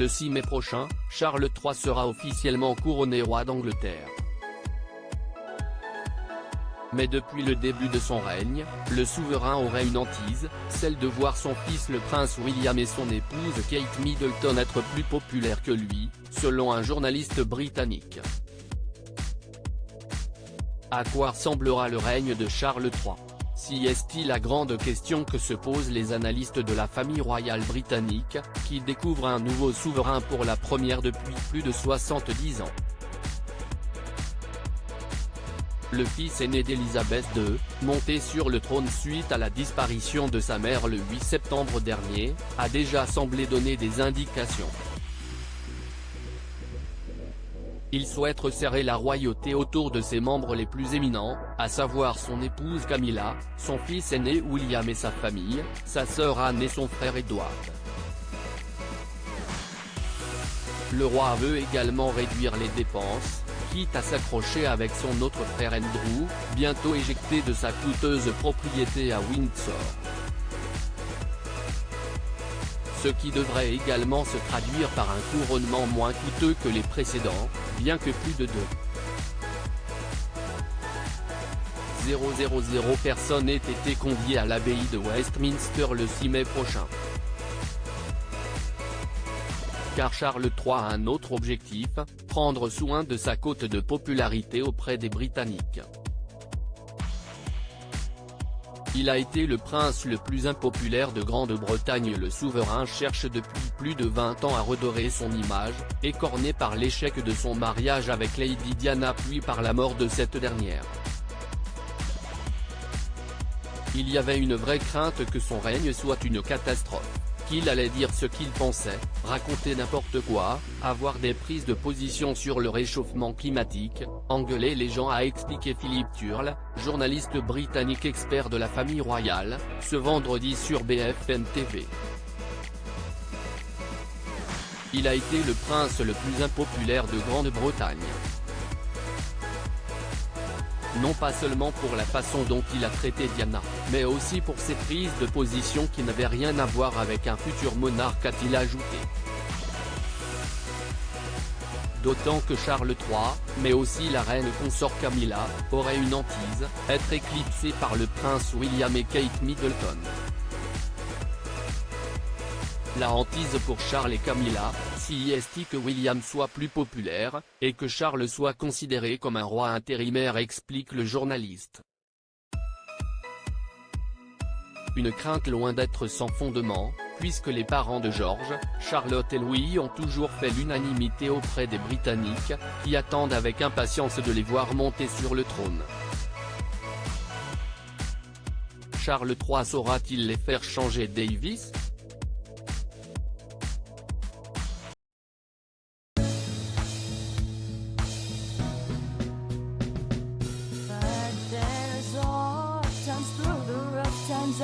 Le 6 mai prochain, Charles III sera officiellement couronné roi d'Angleterre. Mais depuis le début de son règne, le souverain aurait une hantise, celle de voir son fils le prince William et son épouse Kate Middleton être plus populaires que lui, selon un journaliste britannique. À quoi ressemblera le règne de Charles III? Si est-il la grande question que se posent les analystes de la famille royale britannique, qui découvrent un nouveau souverain pour la première depuis plus de 70 ans. Le fils aîné d'Élisabeth II, monté sur le trône suite à la disparition de sa mère le 8 septembre dernier, a déjà semblé donner des indications. Il souhaite resserrer la royauté autour de ses membres les plus éminents, à savoir son épouse Camilla, son fils aîné William et sa famille, sa sœur Anne et son frère Edward. Le roi veut également réduire les dépenses, quitte à s'accrocher avec son autre frère Andrew, bientôt éjecté de sa coûteuse propriété à Windsor. Ce qui devrait également se traduire par un couronnement moins coûteux que les précédents, bien que plus de 2,000 personnes aient été conviées à l'abbaye de Westminster le 6 mai prochain. Car Charles III a un autre objectif, prendre soin de sa cote de popularité auprès des Britanniques. Il a été le prince le plus impopulaire de Grande-Bretagne. Le souverain cherche depuis plus de 20 ans à redorer son image, écorné par l'échec de son mariage avec Lady Diana puis par la mort de cette dernière. Il y avait une vraie crainte que son règne soit une catastrophe, qu'il allait dire ce qu'il pensait, raconter n'importe quoi, avoir des prises de position sur le réchauffement climatique, engueuler les gens, a expliqué Philip Turle, journaliste britannique expert de la famille royale, ce vendredi sur BFM TV. Il a été le prince le plus impopulaire de Grande-Bretagne. Non pas seulement pour la façon dont il a traité Diana, mais aussi pour ses prises de position qui n'avaient rien à voir avec un futur monarque, a-t-il ajouté. D'autant que Charles III, mais aussi la reine consort Camilla, auraient une hantise, être éclipsés par le prince William et Kate Middleton. La hantise pour Charles et Camilla, si est que William soit plus populaire, et que Charles soit considéré comme un roi intérimaire, explique le journaliste. Une crainte loin d'être sans fondement, puisque les parents de George, Charlotte et Louis ont toujours fait l'unanimité auprès des Britanniques, qui attendent avec impatience de les voir monter sur le trône. Charles III saura-t-il les faire changer Davis? Times through the rough times